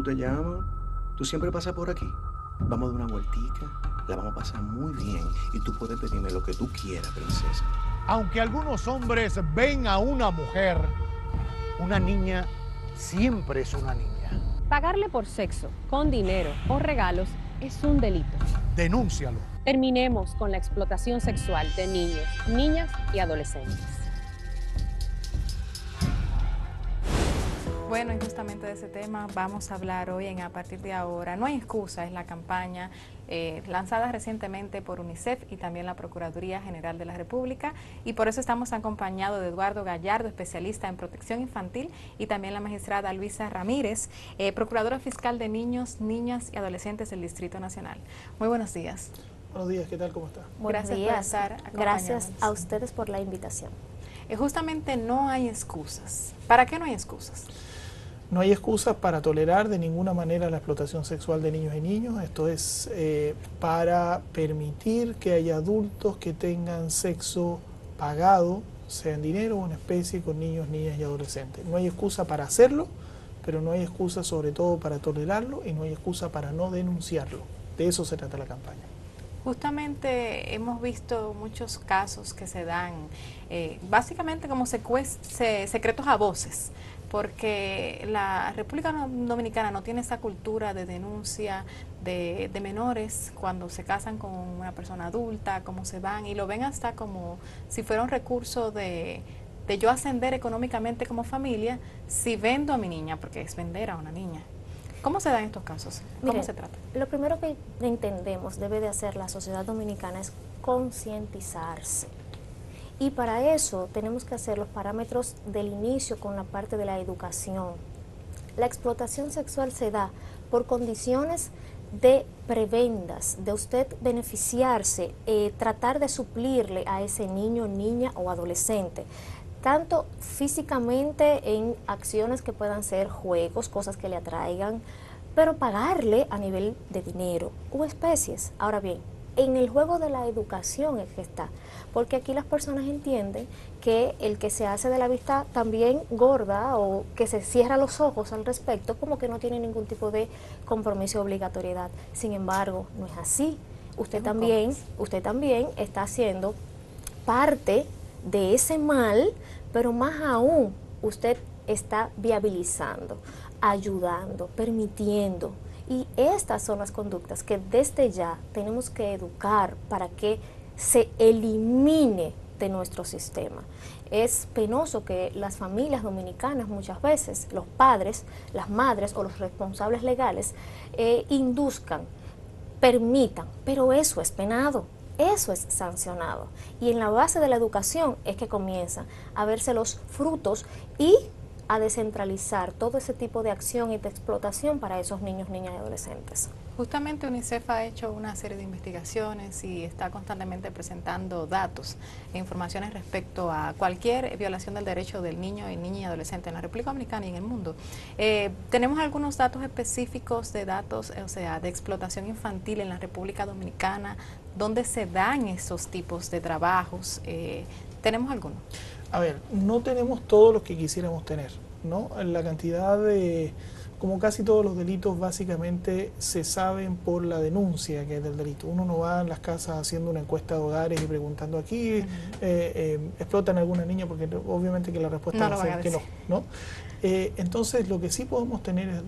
tú te llamas? ¿Tú siempre pasas por aquí? Vamos a dar una vueltica, la vamos a pasar muy bien y tú puedes pedirme lo que tú quieras, princesa. Aunque algunos hombres ven a una niña siempre es una niña. Pagarle por sexo, con dinero o regalos es un delito. Denúncialo. Terminemos con la explotación sexual de niños, niñas y adolescentes. Bueno, y justamente de ese tema vamos a hablar hoy en A Partir de Ahora. No hay excusa, es la campaña lanzada recientemente por UNICEF y también la Procuraduría General de la República, y por eso estamos acompañados de Eduardo Gallardo, especialista en protección infantil, y también la magistrada Luisa Ramírez, procuradora fiscal de niños, niñas y adolescentes del Distrito Nacional. Muy buenos días. Buenos días, ¿qué tal? ¿Cómo está? Buenos días. Por estar acompañándonos. Gracias a ustedes por la invitación. Justamente no hay excusas. ¿Para qué no hay excusas? No hay excusas para tolerar de ninguna manera la explotación sexual de niños y niños. Esto es para permitir que haya adultos que tengan sexo pagado, sea en dinero o en especie, con niños, niñas y adolescentes. No hay excusa para hacerlo, pero no hay excusa sobre todo para tolerarlo y no hay excusa para no denunciarlo. De eso se trata la campaña. Justamente hemos visto muchos casos que se dan básicamente como secretos a voces, porque la República Dominicana no tiene esa cultura de denuncia de menores cuando se casan con una persona adulta, cómo se van, y lo ven hasta como si fuera un recurso de yo ascender económicamente como familia si vendo a mi niña, porque es vender a una niña. ¿Cómo se dan estos casos? ¿Cómo Miren, se trata? Lo primero que entendemos debe de hacer la sociedad dominicana es concientizarse. Y para eso tenemos que hacer los parámetros del inicio con la parte de la educación. La explotación sexual se da por condiciones de prebendas, de usted beneficiarse, tratar de suplirle a ese niño, niña o adolescente, tanto físicamente en acciones que puedan ser juegos, cosas que le atraigan, pero pagarle a nivel de dinero o especies. Ahora bien, en el juego de la educación es que está, porque aquí las personas entienden que el que se hace de la vista también gorda o que se cierra los ojos al respecto, como que no tiene ningún tipo de compromiso o obligatoriedad. Sin embargo, no es así. Usted también está haciendo parte de ese mal, pero más aún usted está viabilizando, ayudando, permitiendo. Y estas son las conductas que desde ya tenemos que educar para que se elimine de nuestro sistema. Es penoso que las familias dominicanas muchas veces, los padres, las madres o los responsables legales induzcan, permitan, pero eso es penado. Eso es sancionado. Y en la base de la educación es que comienzan a verse los frutos y a descentralizar todo ese tipo de acción y de explotación para esos niños, niñas y adolescentes. Justamente UNICEF ha hecho una serie de investigaciones y está constantemente presentando datos e informaciones respecto a cualquier violación del derecho del niño, niña y adolescente en la República Dominicana y en el mundo. Tenemos algunos datos específicos de datos, o sea, de explotación infantil en la República Dominicana, donde se dan esos tipos de trabajos. ¿Tenemos alguno? A ver, no tenemos todos los que quisiéramos tener, ¿no? La cantidad de, como casi todos los delitos, básicamente se saben por la denuncia que es del delito. Uno no va en las casas haciendo una encuesta de hogares y preguntando aquí, ¿explotan a alguna niña? Porque obviamente que la respuesta va a ser que no, ¿no? Entonces, lo que sí podemos tener es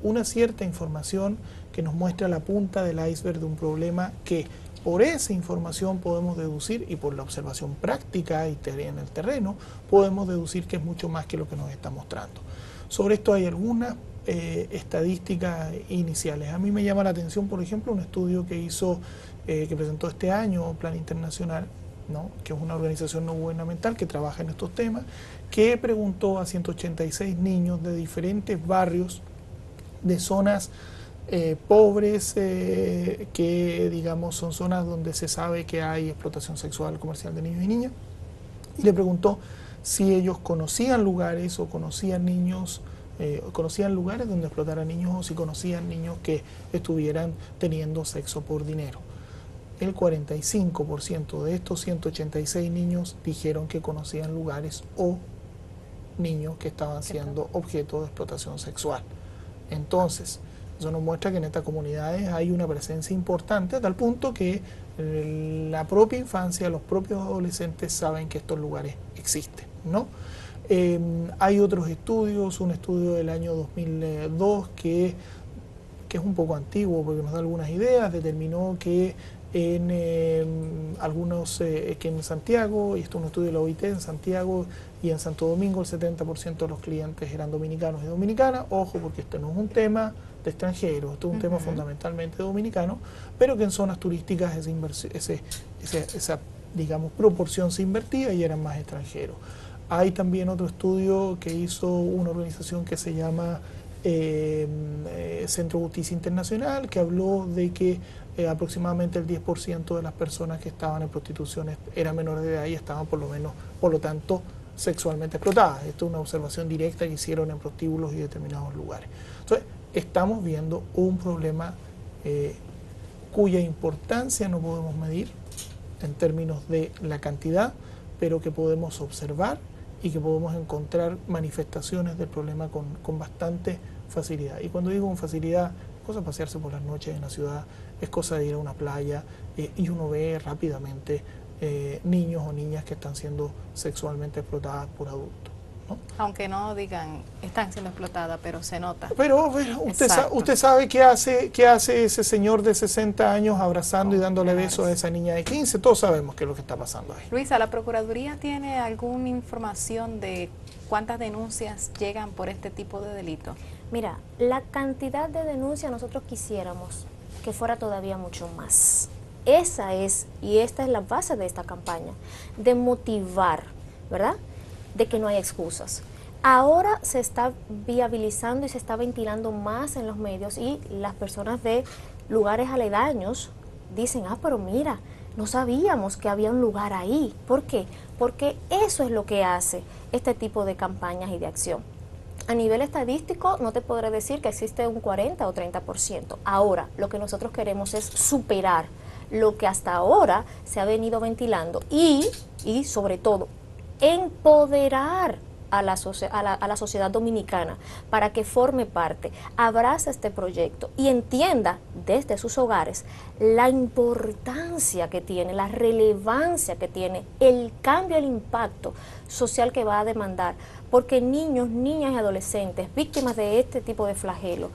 una cierta información que nos muestra la punta del iceberg de un problema que por esa información podemos deducir, y por la observación práctica y en el terreno, podemos deducir que es mucho más que lo que nos está mostrando. Sobre esto hay algunas estadísticas iniciales. A mí me llama la atención, por ejemplo, un estudio que hizo, que presentó este año Plan Internacional, ¿no?, que es una organización no gubernamental que trabaja en estos temas, que preguntó a 186 niños de diferentes barrios, de zonas pobres, que digamos son zonas donde se sabe que hay explotación sexual comercial de niños y niñas, y le preguntó si ellos conocían lugares o conocían niños, conocían lugares donde explotaran niños, o si conocían niños que estuvieran teniendo sexo por dinero. El 45% de estos 186 niños dijeron que conocían lugares o niños que estaban siendo objeto de explotación sexual. Entonces, eso nos muestra que en estas comunidades hay una presencia importante, a tal punto que la propia infancia, los propios adolescentes saben que estos lugares existen, ¿no? Hay otros estudios, un estudio del año 2002 que es un poco antiguo porque nos da algunas ideas, determinó que en que en Santiago, y esto es un estudio de la OIT, en Santiago y en Santo Domingo el 70% de los clientes eran dominicanos y dominicanas. Ojo, porque este no es un tema de extranjeros, esto es un tema fundamentalmente dominicano, pero que en zonas turísticas esa digamos, proporción se invertía y eran más extranjeros. Hay también otro estudio que hizo una organización que se llama Centro Justicia Internacional, que habló de que aproximadamente el 10% de las personas que estaban en prostitución eran menores de edad y estaban por lo tanto, sexualmente explotadas. Esto es una observación directa que hicieron en prostíbulos y determinados lugares. Entonces, estamos viendo un problema cuya importancia no podemos medir en términos de la cantidad, pero que podemos observar y que podemos encontrar manifestaciones del problema con bastante facilidad. Y cuando digo con facilidad, es cosa de pasearse por las noches en la ciudad, es cosa de ir a una playa y uno ve rápidamente niños o niñas que están siendo sexualmente explotadas por adultos, ¿no? Aunque no digan están siendo explotadas, pero se nota. Pero usted sabe qué hace ese señor de 60 años abrazando y dándole besos a esa niña de 15. Todos sabemos qué es lo que está pasando ahí. Luisa, ¿la Procuraduría tiene alguna información de cuántas denuncias llegan por este tipo de delito? Mira, la cantidad de denuncias nosotros quisiéramos que fuera todavía mucho más. Esa es, y esta es la base de esta campaña, de motivar, ¿verdad?, de que no hay excusas. Ahora se está viabilizando y se está ventilando más en los medios y las personas de lugares aledaños dicen, pero mira, no sabíamos que había un lugar ahí. ¿Por qué? Porque eso es lo que hace este tipo de campañas y de acción. A nivel estadístico no te podré decir que existe un 40 o 30%. Ahora, lo que nosotros queremos es superar lo que hasta ahora se ha venido ventilando y sobre todo, empoderar a la sociedad dominicana para que forme parte, abrace este proyecto y entienda desde sus hogares la importancia que tiene, la relevancia que tiene, el cambio, el impacto social que va a demandar, porque niños, niñas y adolescentes víctimas de este tipo de flagelo,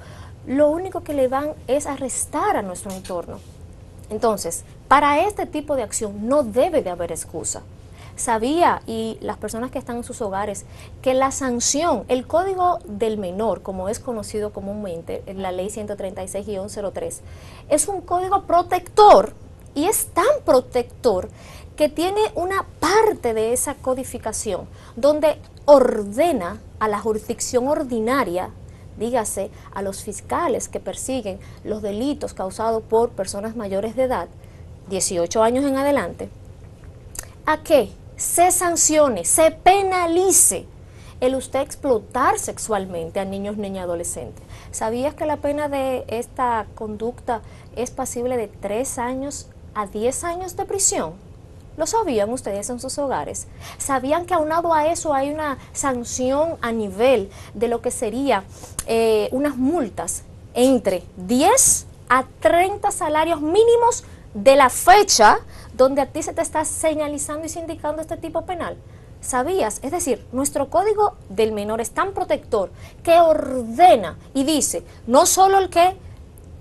lo único que le van es a restar a nuestro entorno. Entonces, para este tipo de acción no debe de haber excusa. Sabía, y las personas que están en sus hogares, que la sanción, el Código del Menor, como es conocido comúnmente, en la Ley 136-03, es un código protector, y es tan protector que tiene una parte de esa codificación donde ordena a la jurisdicción ordinaria, dígase a los fiscales que persiguen los delitos causados por personas mayores de edad, 18 años en adelante, a que se sancione, se penalice el usted explotar sexualmente a niños, niñas y adolescentes. ¿Sabías que la pena de esta conducta es pasible de 3 años a 10 años de prisión? ¿Lo sabían ustedes en sus hogares? ¿Sabían que aunado a eso hay una sanción a nivel de lo que sería unas multas entre 10 a 30 salarios mínimos de la fecha donde a ti se te está señalizando y sindicando este tipo penal? ¿Sabías? Es decir, nuestro Código del Menor es tan protector que ordena y dice, no solo el que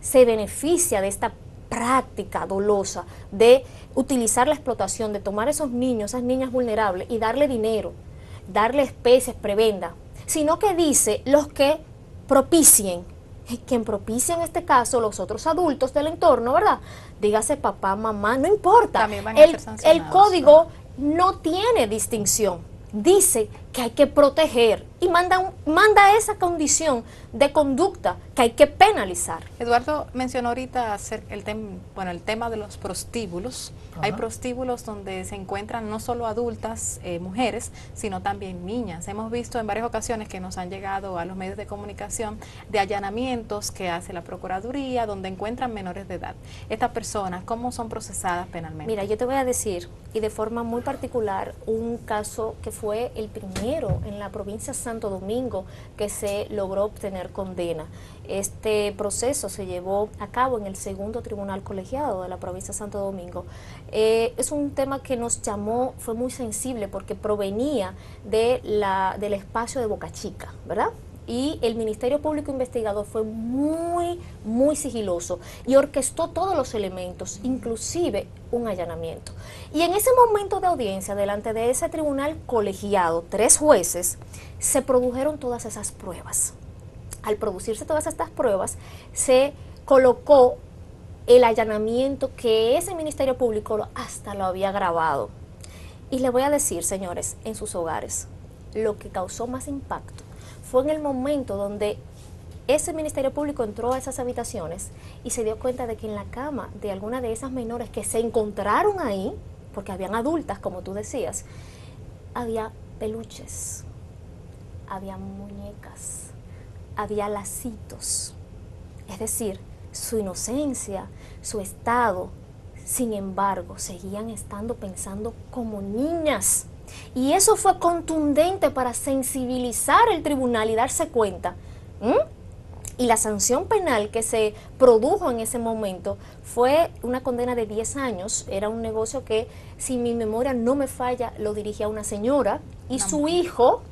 se beneficia de esta práctica dolosa de utilizar la explotación, de tomar esos niños, esas niñas vulnerables y darle dinero, darle especies, prebenda, sino que dice los que propicien. Quien propicia en este caso los otros adultos del entorno, ¿verdad? Dígase papá, mamá, no importa. También van a ser sancionados. El código no tiene distinción. Dice que hay que proteger y manda esa condición de conducta que hay que penalizar. Eduardo mencionó ahorita el tema de los prostíbulos. Ajá. Hay prostíbulos donde se encuentran no solo adultas, mujeres, sino también niñas. Hemos visto en varias ocasiones que nos han llegado a los medios de comunicación de allanamientos que hace la Procuraduría donde encuentran menores de edad. Estas personas, ¿cómo son procesadas penalmente? Mira, yo te voy a decir, y de forma muy particular, un caso que fue el primero primero en la provincia de Santo Domingo que se logró obtener condena. Este proceso se llevó a cabo en el segundo tribunal colegiado de la provincia de Santo Domingo. Es un tema que nos llamó, fue muy sensible porque provenía del espacio de Boca Chica, ¿verdad? Y el Ministerio Público Investigador fue muy sigiloso y orquestó todos los elementos, inclusive un allanamiento. Y en ese momento de audiencia, delante de ese tribunal colegiado, 3 jueces, se produjeron todas esas pruebas. Al producirse todas estas pruebas, se colocó el allanamiento que ese Ministerio Público hasta lo había grabado. Y le voy a decir, señores, en sus hogares, lo que causó más impacto fue en el momento donde ese Ministerio Público entró a esas habitaciones y se dio cuenta de que en la cama de alguna de esas menores que se encontraron ahí, porque habían adultas, como tú decías, había peluches, había muñecas, había lacitos. Es decir, su inocencia, su estado, sin embargo, seguían estando pensando como niñas. Y eso fue contundente para sensibilizar el tribunal y darse cuenta. Y la sanción penal que se produjo en ese momento fue una condena de 10 años. Era un negocio que, si mi memoria no me falla, lo dirigía una señora y su hijo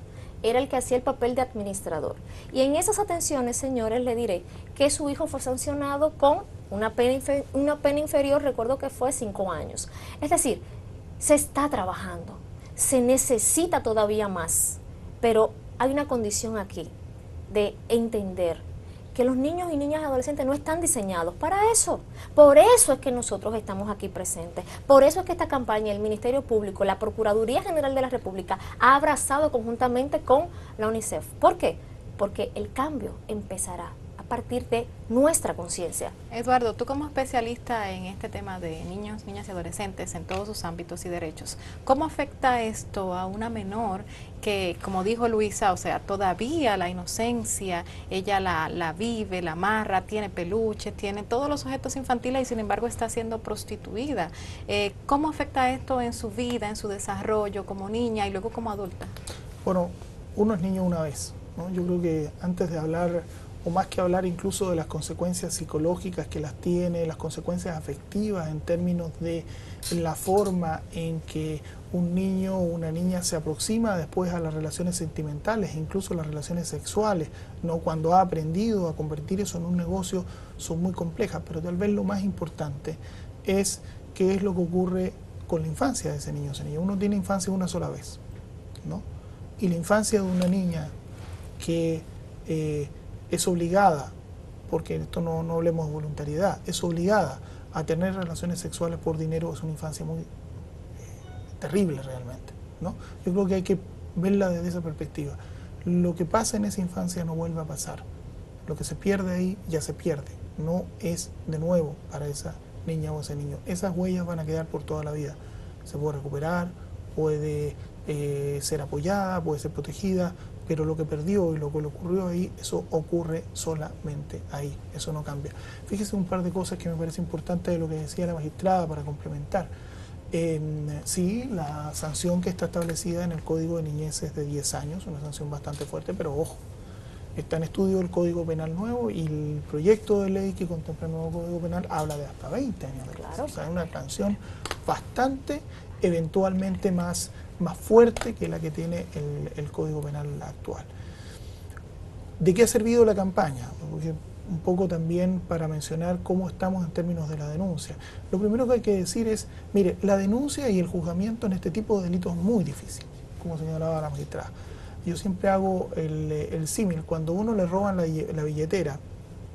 era el que hacía el papel de administrador. Y en esas atenciones, señores, le diré que su hijo fue sancionado con una pena inferior, recuerdo que fue 5 años. Es decir, se está trabajando. Se necesita todavía más, pero hay una condición aquí de entender que los niños y niñas y adolescentes no están diseñados para eso. Por eso es que nosotros estamos aquí presentes. Por eso es que esta campaña, el Ministerio Público, la Procuraduría General de la República ha abrazado conjuntamente con la UNICEF. ¿Por qué? Porque el cambio empezará a partir de nuestra conciencia. Eduardo, tú como especialista en este tema de niños, niñas y adolescentes en todos sus ámbitos y derechos, ¿cómo afecta esto a una menor que, como dijo Luisa, o sea, todavía la inocencia, ella la vive, la amarra, tiene peluche, tiene todos los objetos infantiles y sin embargo está siendo prostituida? ¿Cómo afecta esto en su vida, en su desarrollo como niña y luego como adulta? Bueno, uno es niño una vez, ¿no? Yo creo que antes de hablar, o más que hablar incluso de las consecuencias psicológicas que las tiene, las consecuencias afectivas en términos de la forma en que un niño o una niña se aproxima después a las relaciones sentimentales, incluso las relaciones sexuales, ¿no? Cuando ha aprendido a convertir eso en un negocio, son muy complejas, pero tal vez lo más importante es qué es lo que ocurre con la infancia de ese niño o esa niña. Uno tiene infancia una sola vez, ¿no? Y la infancia de una niña que es obligada, porque esto no hablemos de voluntariedad, es obligada a tener relaciones sexuales por dinero, es una infancia muy terrible realmente, ¿no? Yo creo que hay que verla desde esa perspectiva. Lo que pasa en esa infancia no vuelve a pasar. Lo que se pierde ahí ya se pierde. No es de nuevo para esa niña o ese niño. Esas huellas van a quedar por toda la vida. Se puede recuperar, puede ser apoyada, puede ser protegida, pero lo que perdió y lo que le ocurrió ahí, eso ocurre solamente ahí, eso no cambia. Fíjese un par de cosas que me parece importante de lo que decía la magistrada para complementar. Sí, la sanción que está establecida en el Código de Niñez es de 10 años, una sanción bastante fuerte, pero ojo, está en estudio el Código Penal nuevo y el proyecto de ley que contempla el nuevo Código Penal habla de hasta 20 años de cárcel. O sea, una sanción bastante, eventualmente más fuerte que la que tiene el Código Penal actual. ¿De qué ha servido la campaña? Porque un poco también para mencionar cómo estamos en términos de la denuncia. Lo primero que hay que decir es, mire, la denuncia y el juzgamiento en este tipo de delitos es muy difícil, como señalaba la magistrada. Yo siempre hago el símil, cuando uno le roban la billetera,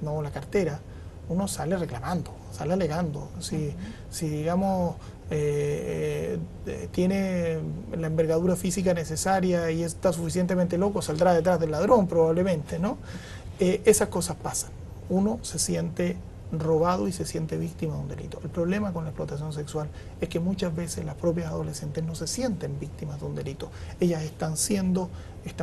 no la cartera, uno sale reclamando, sale alegando. Si digamos, tiene la envergadura física necesaria y está suficientemente loco, saldrá detrás del ladrón probablemente, ¿no? Esas cosas pasan. Uno se siente robado y se siente víctima de un delito. El problema con la explotación sexual es que muchas veces las propias adolescentes no se sienten víctimas de un delito. Ellas están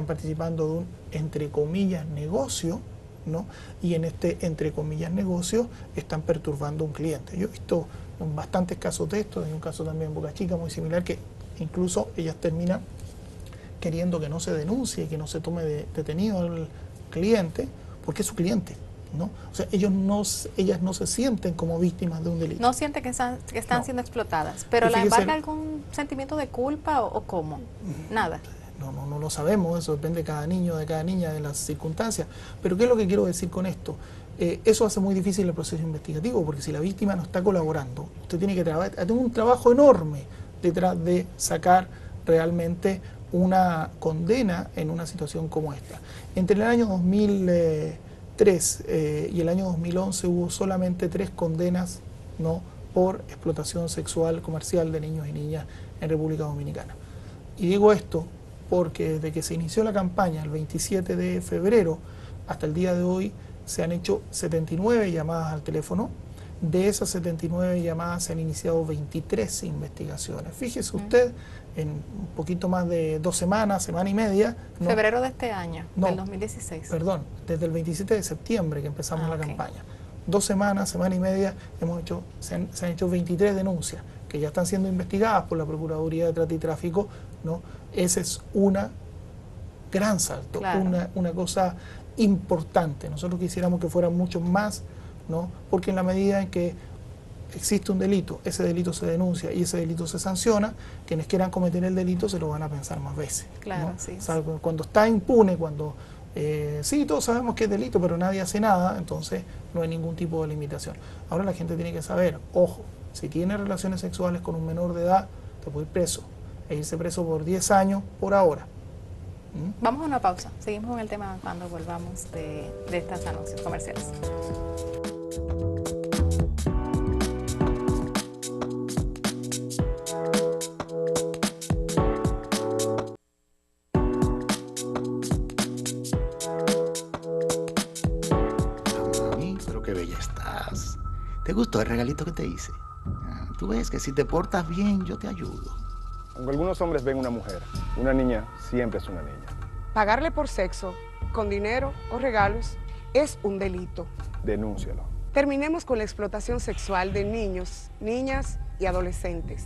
participando de un, entre comillas, negocio, ¿no? Y en este, entre comillas, negocio, están perturbando a un cliente. Yo he visto bastantes casos de esto, hay un caso también en Boca Chica muy similar, que incluso ellas terminan queriendo que no se denuncie, que no se tome detenido al cliente, porque es su cliente, ¿no? O sea, ellas no se sienten como víctimas de un delito. No sienten que están siendo explotadas, pero ¿la embarga algún sentimiento de culpa o cómo? Nada. No lo sabemos, eso depende de cada niño, de cada niña, de las circunstancias. Pero ¿qué es lo que quiero decir con esto? Eso hace muy difícil el proceso investigativo, porque si la víctima no está colaborando, usted tiene que tener un trabajo enorme detrás de sacar realmente una condena en una situación como esta. Entre el año 2003 y el año 2011 hubo solamente 3 condenas, ¿no?, por explotación sexual comercial de niños y niñas en República Dominicana. Y digo esto porque desde que se inició la campaña, el 27 de febrero, hasta el día de hoy, se han hecho 79 llamadas al teléfono. De esas 79 llamadas se han iniciado 23 investigaciones. Fíjese usted, en un poquito más de 2 semanas, semana y media. ¿no? Febrero de este año, del 2016. Perdón, desde el 27 de septiembre que empezamos la campaña. 2 semanas, semana y media, se han hecho 23 denuncias que ya están siendo investigadas por la Procuraduría de Trata y Tráfico, ¿no? Ese es una gran salto, claro. una cosa importante. Nosotros quisiéramos que fueran muchos más, ¿no? Porque en la medida en que existe un delito, ese delito se denuncia y ese delito se sanciona, quienes quieran cometer el delito se lo van a pensar más veces. Claro, ¿no? sí. O sea, cuando está impune, cuando sí, todos sabemos que es delito, pero nadie hace nada, entonces no hay ningún tipo de limitación. Ahora la gente tiene que saber, ojo, si tiene relaciones sexuales con un menor de edad, te puede ir preso, e irse preso por 10 años por ahora. Vamos a una pausa, seguimos con el tema cuando volvamos de estas anuncios comerciales. Pero qué bella estás. ¿Te gustó el regalito que te hice? Tú ves que si te portas bien, yo te ayudo. Aunque algunos hombres ven una mujer, una niña siempre es una niña. Pagarle por sexo, con dinero o regalos, es un delito. Denúncialo. Terminemos con la explotación sexual de niños, niñas y adolescentes.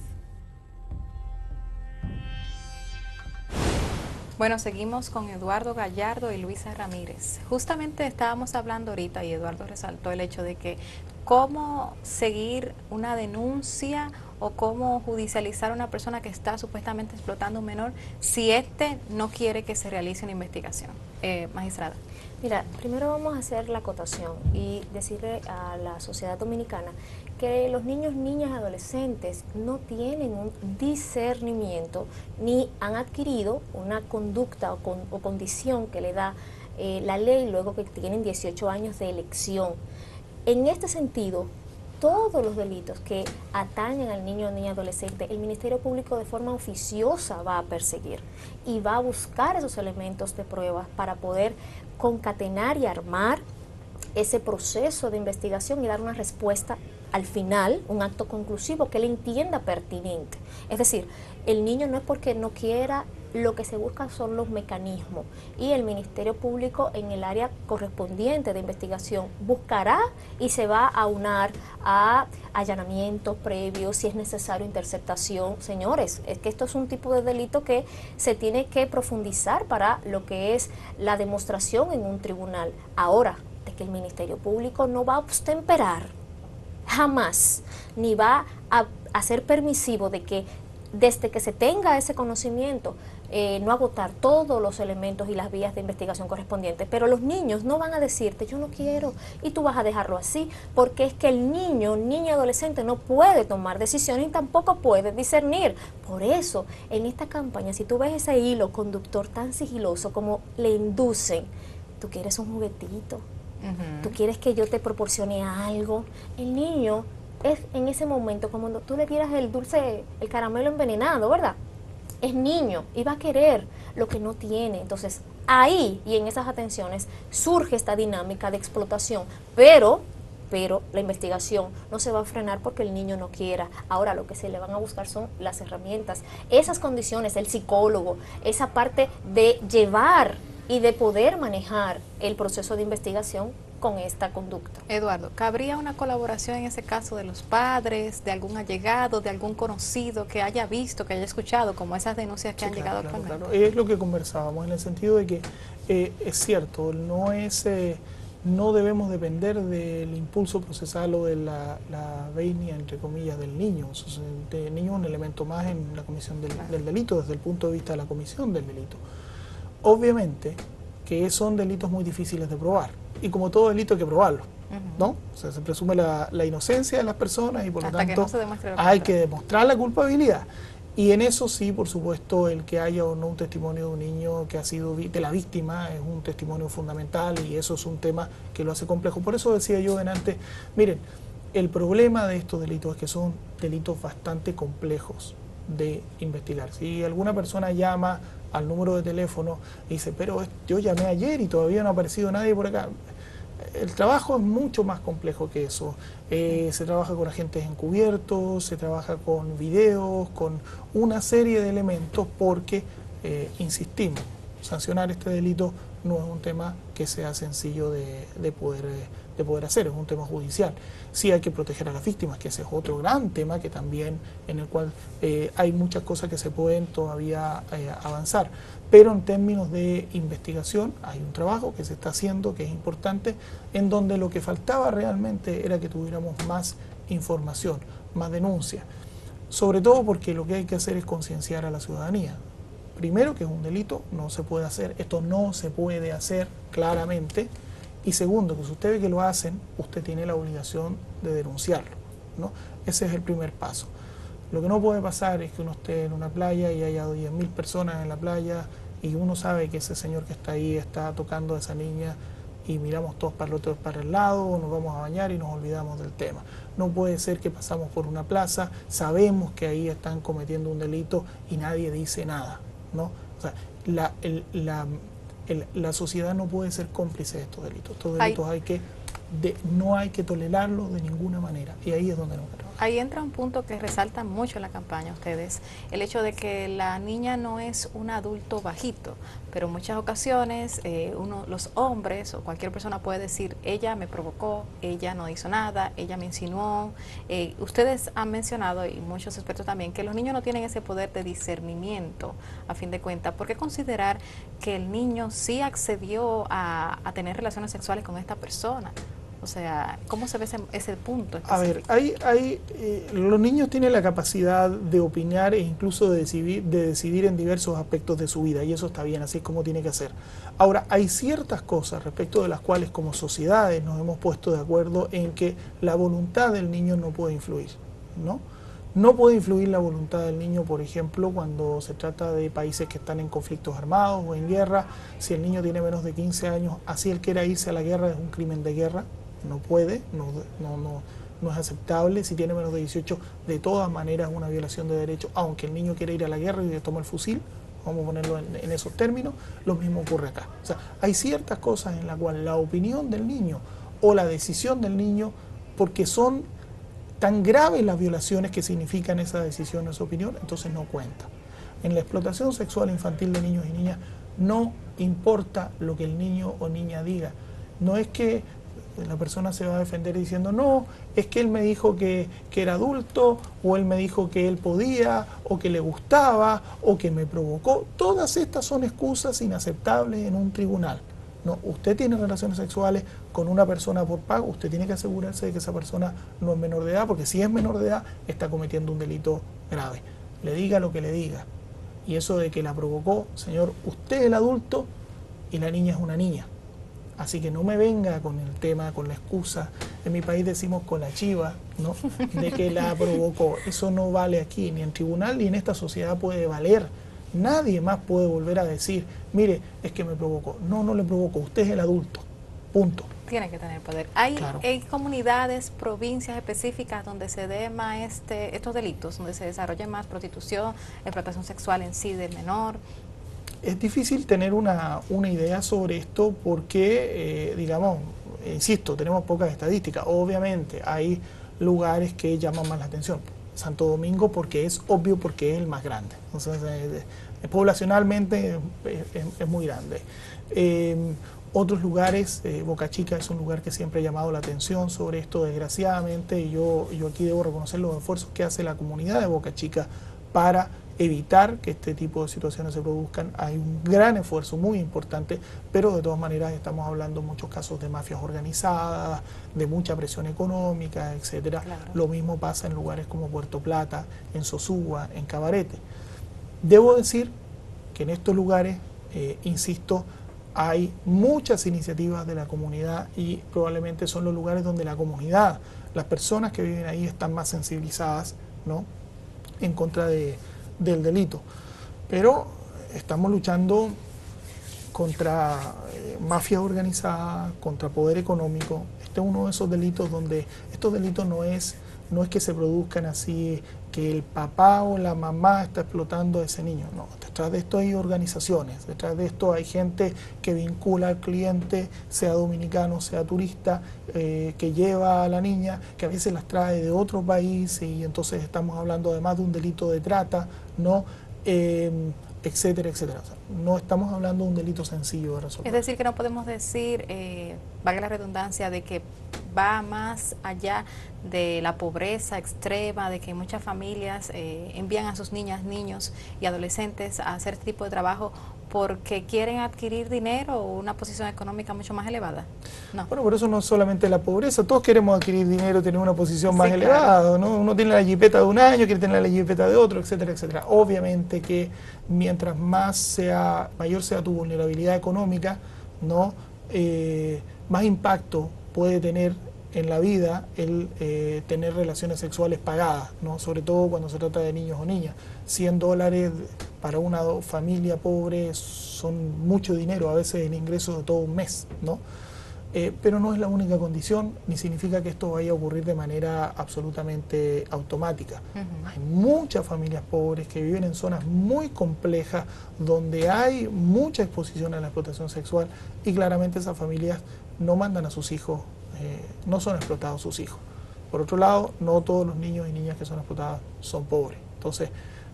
Bueno, seguimos con Eduardo Gallardo y Luisa Ramírez. Justamente estábamos hablando ahorita y Eduardo resaltó el hecho de que cómo seguir una denuncia o cómo judicializar a una persona que está supuestamente explotando a un menor si éste no quiere que se realice una investigación. Magistrada. Mira, primero vamos a hacer la acotación y decirle a la sociedad dominicana que los niños, niñas y adolescentes no tienen un discernimiento ni han adquirido una conducta o condición que le da la ley luego que tienen 18 años de elección. En este sentido, todos los delitos que atañen al niño o niña adolescente, el Ministerio Público de forma oficiosa va a perseguir y va a buscar esos elementos de pruebas para poder concatenar y armar ese proceso de investigación y dar una respuesta al final, un acto conclusivo que él entienda pertinente. Es decir, el niño no es porque no quiera, lo que se busca son los mecanismos y el Ministerio Público en el área correspondiente de investigación buscará y se va a aunar a allanamientos previos, si es necesario interceptación. Señores, es que esto es un tipo de delito que se tiene que profundizar para lo que es la demostración en un tribunal. Ahora, de que el Ministerio Público no va a obstemperar jamás, ni va a ser permisivo de que desde que se tenga ese conocimiento, no agotar todos los elementos y las vías de investigación correspondientes. Pero los niños no van a decirte, yo no quiero, y tú vas a dejarlo así, porque es que el niño, niña, adolescente no puede tomar decisiones y tampoco puede discernir. Por eso, en esta campaña, si tú ves ese hilo conductor tan sigiloso como le inducen, tú quieres un juguetito, tú quieres que yo te proporcione algo, el niño es en ese momento como cuando tú le tiras el dulce, el caramelo envenenado, ¿verdad? Es niño y va a querer lo que no tiene. Entonces, ahí y en esas atenciones surge esta dinámica de explotación, pero la investigación no se va a frenar porque el niño no quiera. Ahora lo que se le van a buscar son las herramientas, esas condiciones, el psicólogo, esa parte de llevar y de poder manejar el proceso de investigación con esta conducta. Eduardo, ¿cabría una colaboración en ese caso de los padres, de algún allegado, de algún conocido que haya visto, que haya escuchado, como esas denuncias que han llegado actualmente? Claro. Es lo que conversábamos, en el sentido de que es cierto, no debemos depender del impulso procesal o de la venia, entre comillas, del niño. El niño es un elemento más en la comisión del delito, desde el punto de vista de la comisión del delito. Obviamente que son delitos muy difíciles de probar, y como todo delito hay que probarlo, ¿no? O sea, se presume la inocencia de las personas y por lo tanto hay que demostrar la culpabilidad. Y en eso sí, por supuesto, el que haya o no un testimonio de un niño que ha sido de la víctima es un testimonio fundamental, y eso es un tema que lo hace complejo. Por eso decía yo antes, miren, el problema de estos delitos es que son delitos bastante complejos de investigar. Si alguna persona llama al número de teléfono y dice, pero yo llamé ayer y todavía no ha aparecido nadie por acá, el trabajo es mucho más complejo que eso. Se trabaja con agentes encubiertos, se trabaja con videos, con una serie de elementos, porque, insistimos, sancionar este delito no es un tema que sea sencillo de poder hacer, es un tema judicial. Sí hay que proteger a las víctimas, que ese es otro gran tema que también, en el cual hay muchas cosas que se pueden todavía avanzar. Pero en términos de investigación hay un trabajo que se está haciendo, que es importante, en donde lo que faltaba realmente era que tuviéramos más información, más denuncia. Sobre todo porque lo que hay que hacer es concienciar a la ciudadanía. Primero, que es un delito, no se puede hacer, esto no se puede hacer claramente. Y segundo, que si usted ve que lo hacen, usted tiene la obligación de denunciarlo, ¿no? Ese es el primer paso. Lo que no puede pasar es que uno esté en una playa y haya 10.000 personas en la playa y uno sabe que ese señor que está ahí está tocando a esa niña y miramos todos para el lado, nos vamos a bañar y nos olvidamos del tema. No puede ser que pasamos por una plaza, sabemos que ahí están cometiendo un delito y nadie dice nada, ¿no? O sea, la sociedad no puede ser cómplice de estos delitos. Estos delitos no hay que tolerarlos de ninguna manera, y ahí es donde nos encontramos. Ahí entra un punto que resaltan mucho en la campaña ustedes, el hecho de que la niña no es un adulto bajito, pero en muchas ocasiones los hombres o cualquier persona puede decir, ella me provocó, ella no hizo nada, ella me insinuó. Ustedes han mencionado, y muchos expertos también, que los niños no tienen ese poder de discernimiento, a fin de cuentas. ¿Por qué considerar que el niño sí accedió a tener relaciones sexuales con esta persona? O sea, ¿cómo se ve ese punto específico? A ver, los niños tienen la capacidad de opinar e incluso de decidir en diversos aspectos de su vida, y eso está bien, así es como tiene que ser. Ahora, hay ciertas cosas respecto de las cuales como sociedades nos hemos puesto de acuerdo en que la voluntad del niño no puede influir, ¿no? No puede influir la voluntad del niño, por ejemplo, cuando se trata de países que están en conflictos armados o en guerra. Si el niño tiene menos de 15 años, así él quiera irse a la guerra, es un crimen de guerra. No puede, no es aceptable. Si tiene menos de 18, de todas maneras es una violación de derechos, aunque el niño quiera ir a la guerra y le toma el fusil, vamos a ponerlo en esos términos. Lo mismo ocurre acá. O sea, hay ciertas cosas en las cuales la opinión del niño o la decisión del niño, porque son tan graves las violaciones que significan esa decisión o esa opinión, entonces no cuenta. En la explotación sexual infantil de niños y niñas no importa lo que el niño o niña diga. No es que la persona se va a defender diciendo, no, es que él me dijo que era adulto, o él me dijo que él podía, o que le gustaba, o que me provocó. Todas estas son excusas inaceptables en un tribunal. No, usted tiene relaciones sexuales con una persona por pago, usted tiene que asegurarse de que esa persona no es menor de edad, porque si es menor de edad está cometiendo un delito grave. Le diga lo que le diga. Y eso de que la provocó, señor, usted es el adulto y la niña es una niña. Así que no me venga con el tema, con la excusa, en mi país decimos con la chiva, ¿no?, de que la provocó. Eso no vale aquí, ni en tribunal ni en esta sociedad puede valer. Nadie más puede volver a decir, mire, es que me provocó. No, no le provocó, usted es el adulto, punto. Tiene que tener poder. ¿Hay Claro. comunidades, provincias específicas donde se dé más estos delitos, donde se desarrolle más prostitución, explotación sexual en sí del menor? Es difícil tener una idea sobre esto porque, digamos, insisto, tenemos pocas estadísticas. Obviamente hay lugares que llaman más la atención. Santo Domingo porque es obvio, porque es el más grande. Entonces, poblacionalmente es muy grande. Otros lugares, Boca Chica es un lugar que siempre ha llamado la atención sobre esto, desgraciadamente, y yo aquí debo reconocer los esfuerzos que hace la comunidad de Boca Chica para evitar que este tipo de situaciones se produzcan. Hay un gran esfuerzo muy importante, pero de todas maneras estamos hablando en muchos casos de mafias organizadas, de mucha presión económica, etcétera. Claro. Lo mismo pasa en lugares como Puerto Plata, en Sosúa, en Cabarete. Debo decir que en estos lugares, insisto, hay muchas iniciativas de la comunidad y probablemente son los lugares donde la comunidad, las personas que viven ahí están más sensibilizadas, ¿no?, en contra del delito. Pero estamos luchando contra mafia organizada, contra poder económico. Este es uno de esos delitos donde estos delitos no es que se produzcan así, que el papá o la mamá está explotando a ese niño. No, detrás de esto hay organizaciones, detrás de esto hay gente que vincula al cliente, sea dominicano, sea turista, que lleva a la niña, que a veces las trae de otro país, y entonces estamos hablando además de un delito de trata, ¿no? Etcétera, etcétera. O sea, no estamos hablando de un delito sencillo de resolver. Es decir, que no podemos decir, valga la redundancia, de que va más allá de la pobreza extrema, de que muchas familias envían a sus niñas, niños y adolescentes a hacer este tipo de trabajo porque quieren adquirir dinero o una posición económica mucho más elevada. No. Bueno, por eso no es solamente la pobreza, todos queremos adquirir dinero, tener una posición más Sí, elevada, claro. ¿no? Uno tiene la jipeta de un año, quiere tener la jipeta de otro, etcétera, etcétera. Obviamente que mientras mayor sea tu vulnerabilidad económica, ¿no? Más impacto puede tener en la vida el tener relaciones sexuales pagadas, ¿no? Sobre todo cuando se trata de niños o niñas. $100 para una familia pobre son mucho dinero, a veces el ingreso de todo un mes, ¿no? Pero no es la única condición, ni significa que esto vaya a ocurrir de manera absolutamente automática. Hay muchas familias pobres que viven en zonas muy complejas, donde hay mucha exposición a la explotación sexual, y claramente esas familias no mandan a sus hijos, no son explotados sus hijos. Por otro lado, no todos los niños y niñas que son explotados son pobres. Entonces,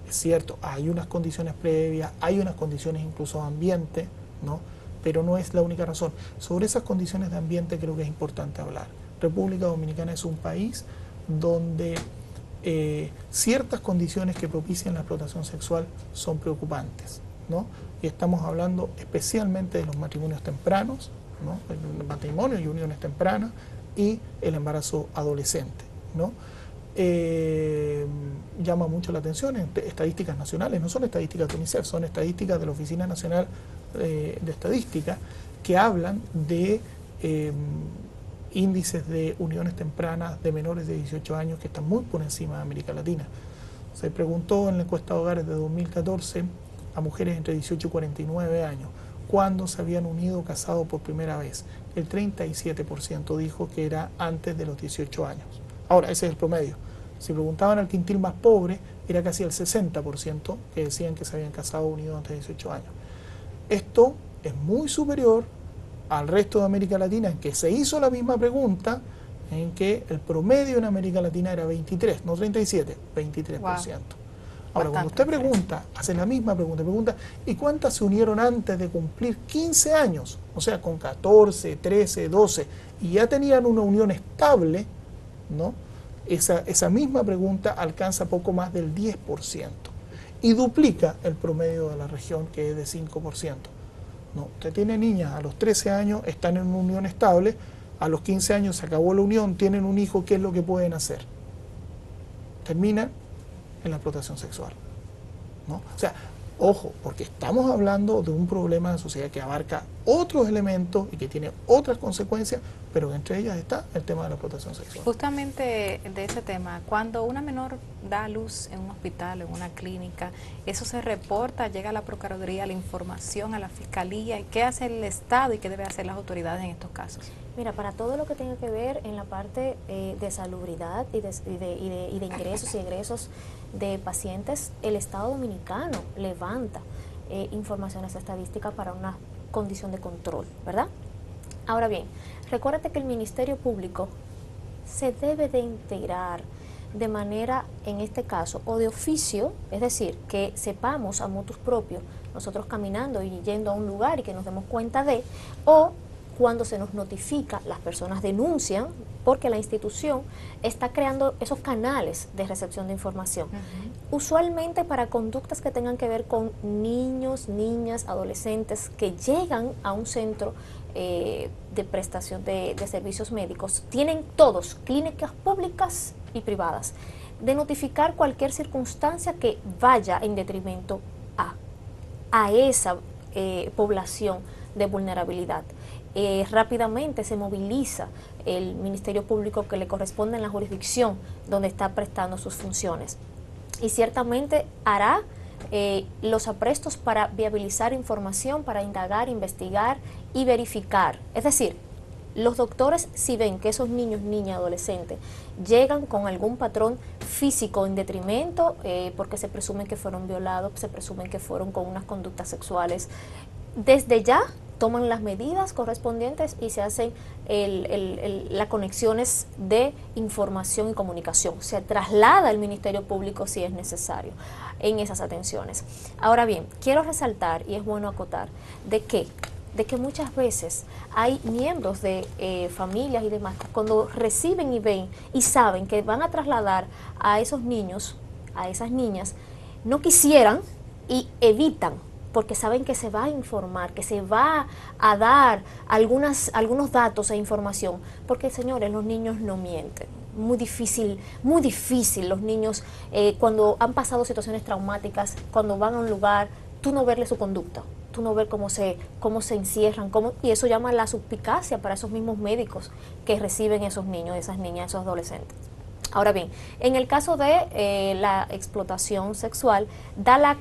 es cierto, hay unas condiciones previas, hay unas condiciones incluso de ambiente, ¿no? Pero no es la única razón. Sobre esas condiciones de ambiente creo que es importante hablar. República Dominicana es un país donde ciertas condiciones que propician la explotación sexual son preocupantes, ¿no? Y estamos hablando especialmente de los matrimonios tempranos, ¿no? El matrimonio y uniones tempranas y el embarazo adolescente, ¿no? Llama mucho la atención en estadísticas nacionales, no son estadísticas de UNICEF, son estadísticas de la Oficina Nacional de Estadística, que hablan de índices de uniones tempranas de menores de 18 años que están muy por encima de América Latina. Se preguntó en la encuesta de hogares de 2014 a mujeres entre 18 y 49 años cuándo se habían unido o casado por primera vez. El 37% dijo que era antes de los 18 años. Ahora, ese es el promedio. Si preguntaban al quintil más pobre, era casi el 60% que decían que se habían casado o unido antes de 18 años. Esto es muy superior al resto de América Latina, en que se hizo la misma pregunta, en que el promedio en América Latina era 23, no 37, 23%. Wow. Ahora, cuando usted pregunta, hace la misma pregunta, ¿y cuántas se unieron antes de cumplir 15 años? O sea, con 14, 13, 12, y ya tenían una unión estable, ¿no? Esa misma pregunta alcanza poco más del 10% y duplica el promedio de la región, que es de 5%. ¿No? Usted tiene niñas a los 13 años, están en una unión estable, a los 15 años se acabó la unión, tienen un hijo, ¿qué es lo que pueden hacer? Terminan en la explotación sexual, ¿no? O sea, ojo, porque estamos hablando de un problema de sociedad que abarca otros elementos y que tiene otras consecuencias, pero entre ellas está el tema de la explotación sexual. Justamente de ese tema, cuando una menor da a luz en un hospital, en una clínica, eso se reporta, llega a la Procuraduría la información, a la Fiscalía, ¿y qué hace el Estado y qué debe hacer las autoridades en estos casos? Mira, para todo lo que tenga que ver en la parte de salubridad y de ingresos y egresos de pacientes, el Estado Dominicano levanta informaciones estadísticas para una condición de control, ¿verdad? Ahora bien, recuérdate que el Ministerio Público se debe de integrar de manera, en este caso, o de oficio, es decir, que sepamos a motus propio, nosotros caminando y yendo a un lugar y que nos demos cuenta de, o cuando se nos notifica, las personas denuncian porque la institución está creando esos canales de recepción de información. Usualmente para conductas que tengan que ver con niños, niñas, adolescentes que llegan a un centro de prestación de servicios médicos, tienen todos, clínicas públicas y privadas, de notificar cualquier circunstancia que vaya en detrimento a esa población de vulnerabilidad. Rápidamente se moviliza el Ministerio Público que le corresponde en la jurisdicción donde está prestando sus funciones y ciertamente hará los aprestos para viabilizar información, para indagar, investigar y verificar. Es decir, los doctores, si ven que esos niños, niñas, adolescentes llegan con algún patrón físico en detrimento, porque se presume que fueron violados, se presume que fueron con unas conductas sexuales, desde ya toman las medidas correspondientes y se hacen las conexiones de información y comunicación. Se traslada al Ministerio Público si es necesario en esas atenciones. Ahora bien, quiero resaltar, y es bueno acotar, de que muchas veces hay miembros de familias y demás, cuando reciben y ven y saben que van a trasladar a esos niños, a esas niñas, no quisieran y evitan, porque saben que se va a informar, que se va a dar algunos datos e información, porque señores, los niños no mienten. Muy difícil los niños cuando han pasado situaciones traumáticas, cuando van a un lugar, tú no verle su conducta, tú no ver cómo se encierran, y eso llama la suspicacia para esos mismos médicos que reciben esos niños, esas niñas, esos adolescentes. Ahora bien, en el caso de la explotación sexual, da la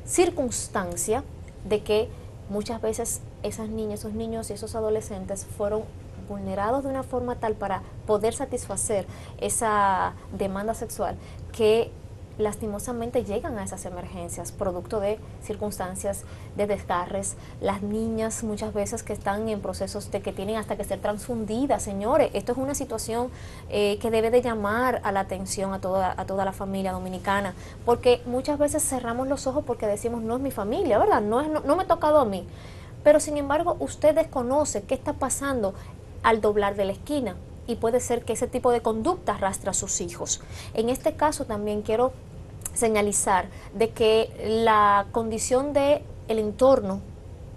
circunstancia de que muchas veces esas niñas, esos niños y esos adolescentes fueron vulnerados de una forma tal para poder satisfacer esa demanda sexual que lastimosamente llegan a esas emergencias producto de circunstancias de desgarres. Las niñas muchas veces que están en procesos de que tienen hasta que ser transfundidas. Señores, esto es una situación que debe de llamar a la atención a toda la familia dominicana, porque muchas veces cerramos los ojos porque decimos no es mi familia, ¿verdad? No me ha tocado a mí, pero sin embargo usted desconoce qué está pasando al doblar de la esquina. Y puede ser que ese tipo de conducta arrastre a sus hijos. En este caso también quiero señalizar de que la condición del entorno,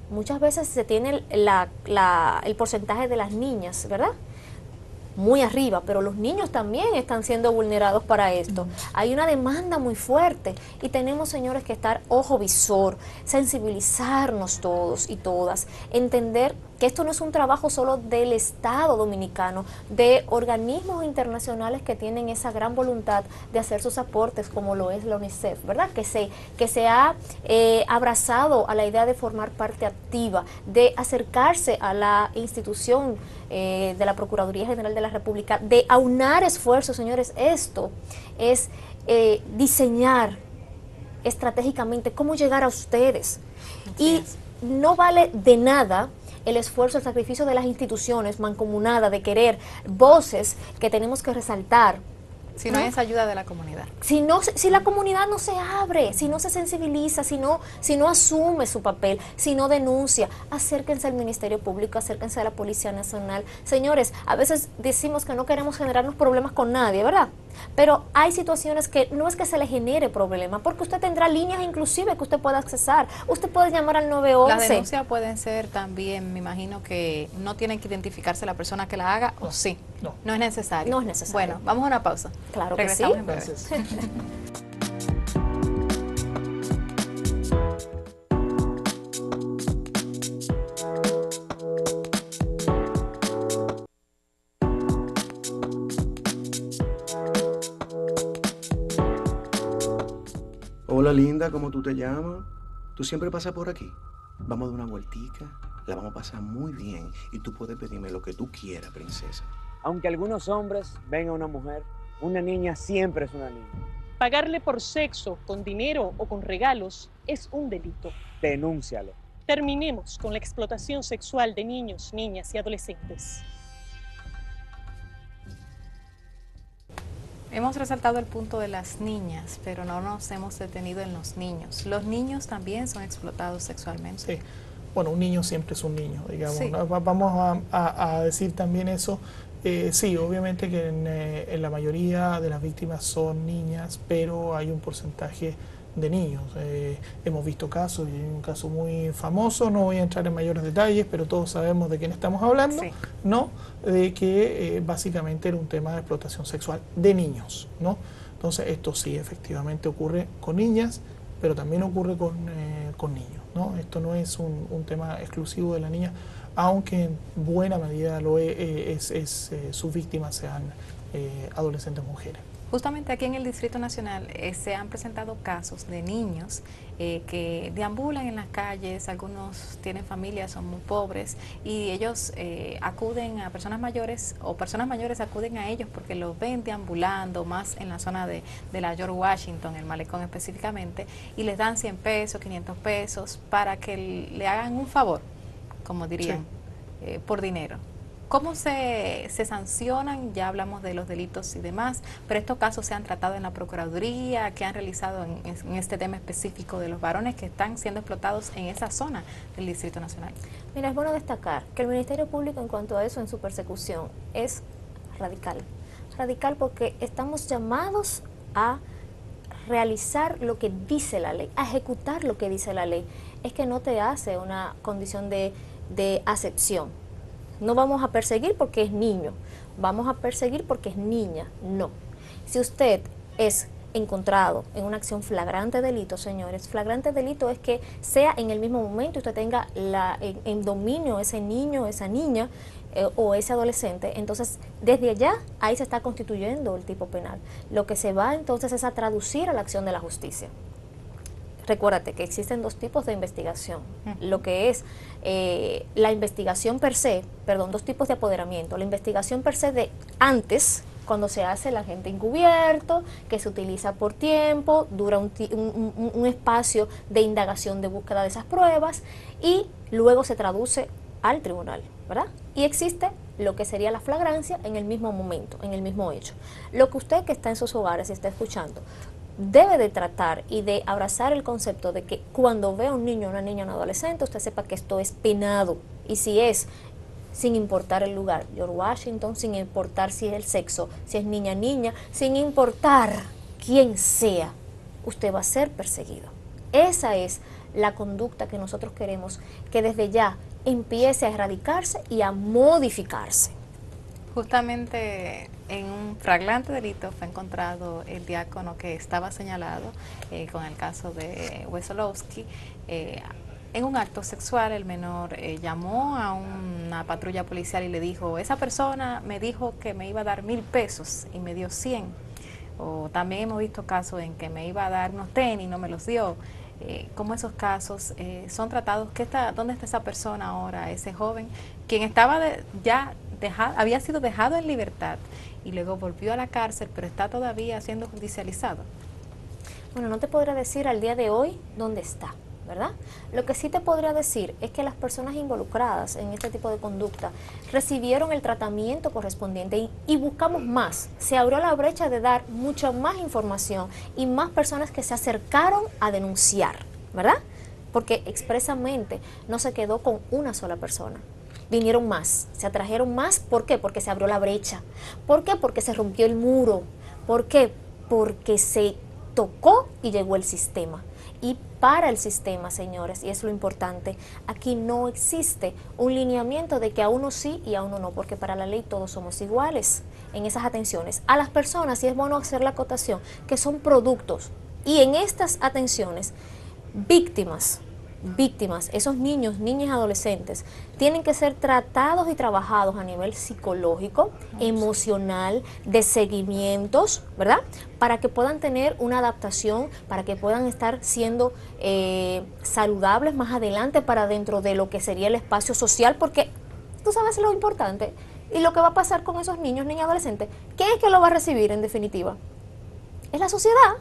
muchas veces se tiene el porcentaje de las niñas, ¿verdad?, muy arriba, pero los niños también están siendo vulnerados para esto. Hay una demanda muy fuerte y tenemos, señores, que estar ojo visor, sensibilizarnos todos y todas, entender que esto no es un trabajo solo del Estado dominicano, de organismos internacionales que tienen esa gran voluntad de hacer sus aportes, como lo es la UNICEF, ¿verdad? Que se ha abrazado a la idea de formar parte activa, de acercarse a la institución de la Procuraduría General de la República, de aunar esfuerzos, señores. Esto es diseñar estratégicamente cómo llegar a ustedes. Y no vale de nada el esfuerzo, el sacrificio de las instituciones mancomunadas, de querer voces que tenemos que resaltar. Si no hay esa ayuda de la comunidad. Si la comunidad no se abre, si no se sensibiliza, si no asume su papel, si no denuncia, acérquense al Ministerio Público, acérquense a la Policía Nacional. Señores, a veces decimos que no queremos generarnos problemas con nadie, ¿verdad? Pero hay situaciones que no es que se le genere problema, porque usted tendrá líneas inclusive que usted pueda accesar. Usted puede llamar al 911. Las denuncias pueden ser también, me imagino que no tiene que identificarse la persona que la haga, o sí. No es necesario. No es necesario. Bueno, vamos a una pausa. Claro que sí. Regresamos en breve. Gracias. Hola linda, ¿cómo tú te llamas? ¿Tú siempre pasas por aquí? Vamos a dar una vueltica, la vamos a pasar muy bien y tú puedes pedirme lo que tú quieras, princesa. Aunque algunos hombres ven a una mujer, una niña siempre es una niña. Pagarle por sexo, con dinero o con regalos es un delito. Denúncialo. Terminemos con la explotación sexual de niños, niñas y adolescentes. Hemos resaltado el punto de las niñas, pero no nos hemos detenido en los niños. ¿Los niños también son explotados sexualmente? Sí. bueno, un niño siempre es un niño, digamos. Sí. ¿No? Vamos a decir también eso. Sí, obviamente que en la mayoría de las víctimas son niñas, pero hay un porcentaje de niños. Hemos visto casos, y hay un caso muy famoso, no voy a entrar en mayores detalles, pero todos sabemos de quién estamos hablando, Sí. ¿no? De que básicamente era un tema de explotación sexual de niños, ¿no? Entonces esto sí, efectivamente ocurre con niñas, pero también ocurre con niños, ¿no? Esto no es un tema exclusivo de la niña, aunque en buena medida sus víctimas sean adolescentes mujeres. Justamente aquí en el Distrito Nacional se han presentado casos de niños que deambulan en las calles, algunos tienen familias, son muy pobres y ellos acuden a personas mayores o personas mayores acuden a ellos porque los ven deambulando más en la zona de la George Washington, el malecón específicamente, y les dan 100 pesos, 500 pesos para que le hagan un favor, como dirían, por dinero. ¿Cómo se sancionan? Ya hablamos de los delitos y demás, pero estos casos se han tratado en la Procuraduría, ¿qué han realizado en este tema específico de los varones que están siendo explotados en esa zona del Distrito Nacional? Mira, es bueno destacar que el Ministerio Público en cuanto a eso, en su persecución, es radical. Radical porque estamos llamados a realizar lo que dice la ley, a ejecutar lo que dice la ley. Es que no te hace una condición de acepción. No vamos a perseguir porque es niño, vamos a perseguir porque es niña, no. Si usted es encontrado en una acción flagrante delito, señores, flagrante delito es que sea en el mismo momento usted tenga en dominio ese niño, esa niña o ese adolescente, entonces desde allá ahí se está constituyendo el tipo penal. Lo que se va entonces es a traducir a la acción de la justicia. Recuérdate que existen dos tipos de investigación, lo que es la investigación per se, dos tipos de apoderamiento, la investigación per se de antes, cuando se hace el agente encubierto, que se utiliza por tiempo, dura un espacio de indagación de búsqueda de esas pruebas y luego se traduce al tribunal, ¿verdad? Y existe lo que sería la flagrancia en el mismo momento, en el mismo hecho. Lo que usted que está en sus hogares y está escuchando, debe de tratar y de abrazar el concepto de que cuando vea un niño, una niña, un adolescente, usted sepa que esto es penado. Y si es, sin importar el lugar, George Washington, sin importar si es el sexo, si es niña, niña, sin importar quién sea, usted va a ser perseguido. Esa es la conducta que nosotros queremos que desde ya empiece a erradicarse y a modificarse. Justamente en un flagrante delito fue encontrado el diácono que estaba señalado con el caso de Wesolowski. En un acto sexual el menor llamó a una patrulla policial y le dijo, esa persona me dijo que me iba a dar 1,000 pesos y me dio 100. O también hemos visto casos en que me iba a dar unos tenis y no me los dio. ¿Cómo esos casos son tratados? ¿Dónde está esa persona ahora, ese joven, quien estaba había sido dejado en libertad y luego volvió a la cárcel, pero está todavía siendo judicializado? Bueno, no te podría decir al día de hoy dónde está, ¿verdad? Lo que sí te podría decir es que las personas involucradas en este tipo de conducta recibieron el tratamiento correspondiente y buscamos más. Se abrió la brecha de dar mucha más información y más personas que se acercaron a denunciar, ¿verdad? Porque expresamente no se quedó con una sola persona. Vinieron más, se atrajeron más. ¿Por qué? Porque se abrió la brecha. ¿Por qué? Porque se rompió el muro. ¿Por qué? Porque se tocó y llegó el sistema. Y para el sistema, señores, y es lo importante, aquí no existe un lineamiento de que a uno sí y a uno no, porque para la ley todos somos iguales en esas atenciones. A las personas, y es bueno hacer la acotación, que son productos. Y en estas atenciones, víctimas, esos niños, niñas y adolescentes, tienen que ser tratados y trabajados a nivel psicológico, emocional, de seguimientos, ¿verdad? Para que puedan tener una adaptación, para que puedan estar siendo saludables más adelante para dentro de lo que sería el espacio social, porque tú sabes lo importante y lo que va a pasar con esos niños, niñas y adolescentes. ¿Quién es que lo va a recibir en definitiva? Es la sociedad.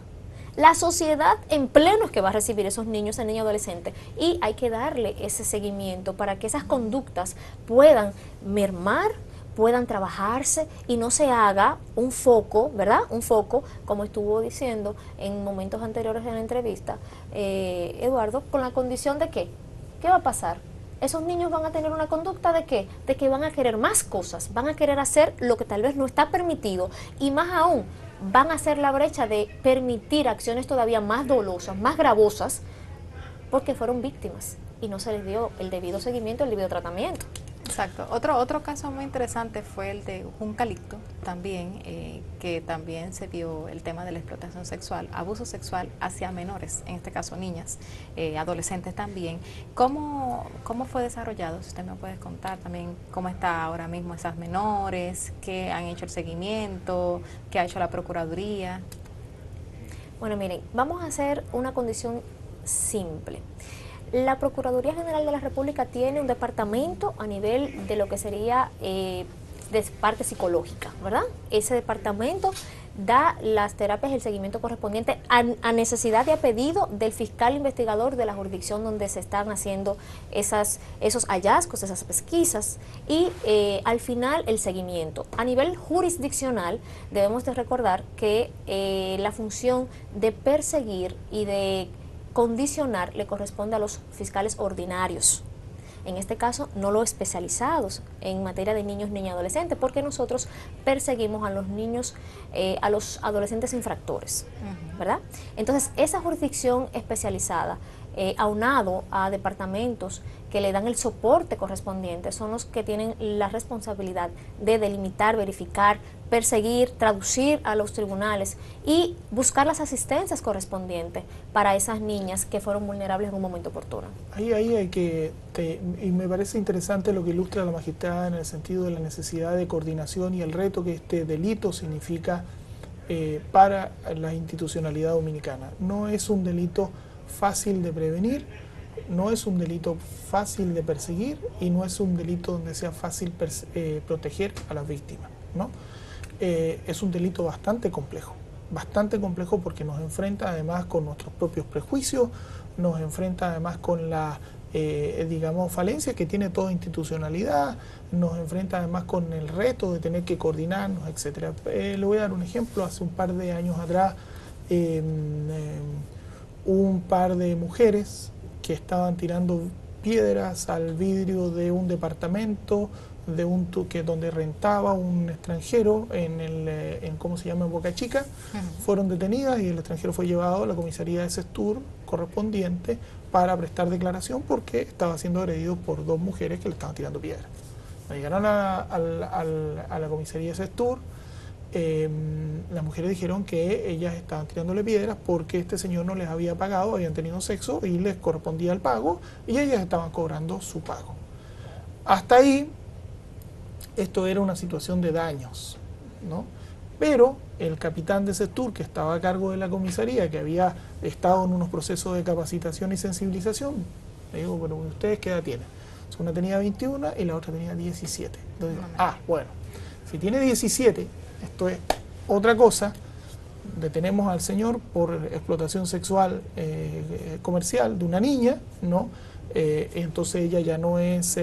La sociedad en pleno es que va a recibir esos niños, niñas y adolescentes, y hay que darle ese seguimiento para que esas conductas puedan mermar, puedan trabajarse y no se haga un foco, ¿verdad? Un foco, como estuvo diciendo en momentos anteriores en la entrevista, Eduardo, con la condición de que, ¿qué va a pasar? esos niños van a tener una conducta ¿de qué? De que van a querer más cosas, van a querer hacer lo que tal vez no está permitido, y más aún, van a hacer la brecha de permitir acciones todavía más dolosas, más gravosas, porque fueron víctimas y no se les dio el debido seguimiento, el debido tratamiento. Exacto. Otro caso muy interesante fue el de Juncalito, también, que también se dio el tema de la explotación sexual, abuso sexual hacia menores, en este caso niñas, adolescentes también. ¿Cómo fue desarrollado? Si usted me puede contar también cómo está ahora mismo esas menores, qué han hecho el seguimiento, qué ha hecho la Procuraduría. Bueno, miren, vamos a hacer una condición simple. La Procuraduría General de la República tiene un departamento a nivel de lo que sería de parte psicológica, ¿verdad? Ese departamento da las terapias y el seguimiento correspondiente a necesidad y a pedido del fiscal investigador de la jurisdicción donde se están haciendo esos hallazgos, esas pesquisas, y al final el seguimiento. A nivel jurisdiccional debemos de recordar que la función de perseguir y de condicionar le corresponde a los fiscales ordinarios, en este caso no los especializados en materia de niños, niñas y adolescentes, porque nosotros perseguimos a los niños, a los adolescentes infractores, ¿verdad? Entonces esa jurisdicción especializada, aunado a departamentos que le dan el soporte correspondiente, son los que tienen la responsabilidad de delimitar, verificar, perseguir, traducir a los tribunales y buscar las asistencias correspondientes para esas niñas que fueron vulnerables en un momento oportuno. Ahí hay que, y me parece interesante lo que ilustra la magistrada en el sentido de la necesidad de coordinación y el reto que este delito significa para la institucionalidad dominicana. No es un delito fácil de prevenir, no es un delito fácil de perseguir y no es un delito donde sea fácil proteger a las víctimas, ¿no? Es un delito bastante complejo porque nos enfrenta además con nuestros propios prejuicios, nos enfrenta además con la digamos, falencias que tiene toda institucionalidad, nos enfrenta además con el reto de tener que coordinarnos, etcétera. Le voy a dar un ejemplo. Hace un par de años atrás, un par de mujeres que estaban tirando piedras al vidrio de un departamento donde rentaba un extranjero en ¿cómo se llama?, en Boca Chica, fueron detenidas y el extranjero fue llevado a la comisaría de Sestur correspondiente para prestar declaración porque estaba siendo agredido por dos mujeres que le estaban tirando piedras. Llegaron a la comisaría de Sestur. Las mujeres dijeron que ellas estaban tirándole piedras porque este señor no les había pagado, habían tenido sexo y les correspondía el pago y ellas estaban cobrando su pago. Hasta ahí esto era una situación de daños, ¿no? Pero el capitán de Sestur, que estaba a cargo de la comisaría, que había estado en unos procesos de capacitación y sensibilización, le digo, pero ¿ustedes qué edad tienen? Una tenía 21 y la otra tenía 17. Entonces, bueno, si tiene 17, esto es otra cosa, detenemos al señor por explotación sexual comercial de una niña, ¿no? Entonces ella ya no es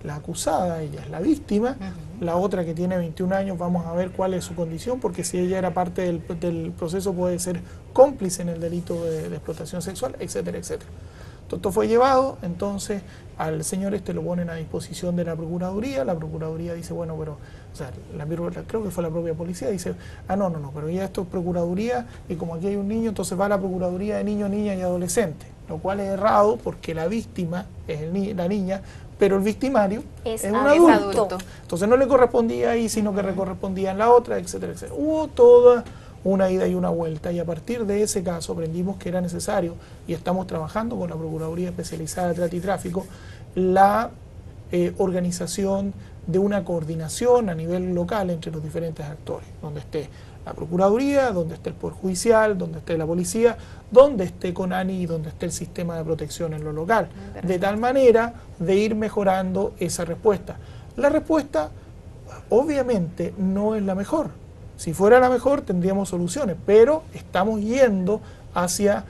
la acusada, ella es la víctima. La otra que tiene 21 años, vamos a ver cuál es su condición, porque si ella era parte del proceso puede ser cómplice en el delito de explotación sexual, etcétera, etcétera. Esto fue llevado, entonces al señor lo ponen a disposición de la Procuraduría dice, bueno, pero, o sea, creo que fue la propia policía, dice, no, pero ya esto es Procuraduría y como aquí hay un niño, entonces va a la Procuraduría de niños, niñas y adolescentes, lo cual es errado porque la víctima es la niña, pero el victimario es un adulto. Entonces no le correspondía ahí, sino que le correspondía en la otra, etcétera, etcétera. Hubo toda una ida y una vuelta, y a partir de ese caso aprendimos que era necesario, y estamos trabajando con la Procuraduría Especializada de Trata y Tráfico, la organización de una coordinación a nivel local entre los diferentes actores, donde esté la Procuraduría, donde esté el Poder Judicial, donde esté la Policía, donde esté CONANI y donde esté el sistema de protección en lo local, de tal manera de ir mejorando esa respuesta. La respuesta obviamente no es la mejor. Si fuera la mejor tendríamos soluciones, pero estamos yendo hacia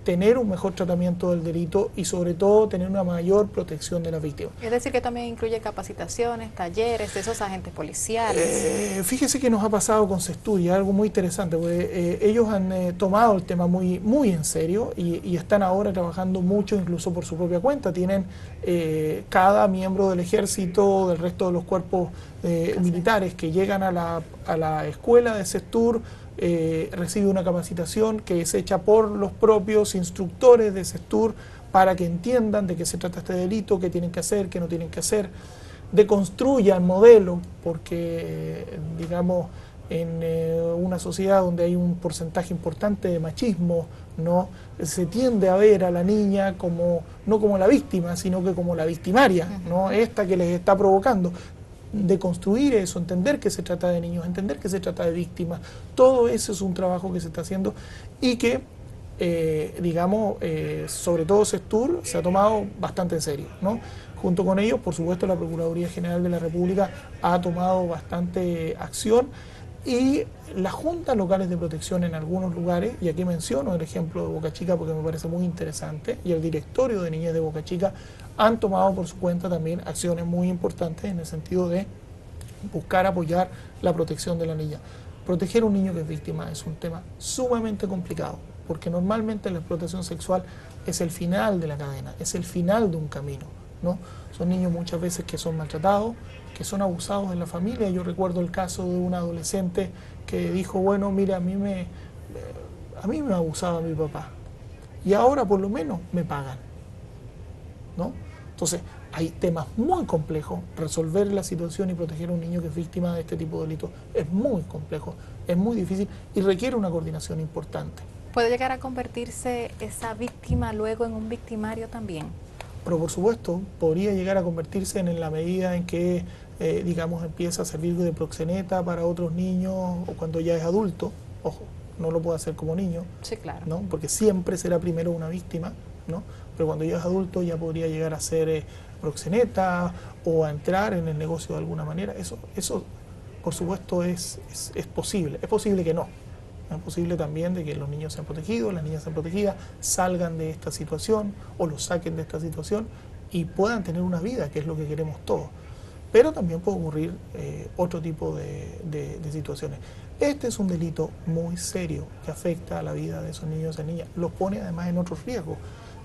tener un mejor tratamiento del delito y sobre todo tener una mayor protección de las víctimas. Es decir, que también incluye capacitaciones, talleres de esos agentes policiales. Fíjese que nos ha pasado con CESTUR y algo muy interesante, porque ellos han tomado el tema muy en serio y están ahora trabajando mucho, incluso por su propia cuenta. Tienen cada miembro del ejército, del resto de los cuerpos militares que llegan a la escuela de CESTUR, recibe una capacitación que es hecha por los propios instructores de CESTUR para que entiendan de qué se trata este delito, qué tienen que hacer, qué no tienen que hacer, deconstruyan modelos, porque digamos en una sociedad donde hay un porcentaje importante de machismo, no se tiende a ver a la niña como no como la víctima, sino que como la victimaria, no esta que les está provocando. De construir eso, entender que se trata de niños, entender que se trata de víctimas, todo eso es un trabajo que se está haciendo y que, digamos, sobre todo CESTUR se ha tomado bastante en serio, ¿no? Junto con ellos, por supuesto, la Procuraduría General de la República ha tomado bastante acción y las juntas locales de protección en algunos lugares, y aquí menciono el ejemplo de Boca Chica porque me parece muy interesante, y el directorio de niñez de Boca Chica han tomado por su cuenta también acciones muy importantes en el sentido de buscar apoyar la protección de la niña. Proteger a un niño que es víctima es un tema sumamente complicado, porque normalmente la explotación sexual es el final de la cadena, es el final de un camino, ¿no? Son niños muchas veces que son maltratados, que son abusados en la familia. Yo recuerdo el caso de un adolescente que dijo, bueno, mira, a mí me abusaba mi papá y ahora por lo menos me pagan, ¿no? Entonces, hay temas muy complejos. Resolver la situación y proteger a un niño que es víctima de este tipo de delitos es muy complejo, es muy difícil y requiere una coordinación importante. ¿Puede llegar a convertirse esa víctima luego en un victimario también? Pero por supuesto, podría llegar a convertirse en la medida en que, digamos, empieza a servir de proxeneta para otros niños o cuando ya es adulto. Ojo, no lo puede hacer como niño, sí, claro, ¿no? Porque siempre será primero una víctima, ¿no? Pero cuando ya es adulto ya podría llegar a ser proxeneta o a entrar en el negocio de alguna manera. Eso por supuesto, es posible. Es posible que no. Es posible también de que los niños sean protegidos, las niñas sean protegidas, salgan de esta situación o los saquen de esta situación y puedan tener una vida, que es lo que queremos todos. Pero también puede ocurrir otro tipo de situaciones. Este es un delito muy serio que afecta a la vida de esos niños y niñas. Los pone además en otros riesgos.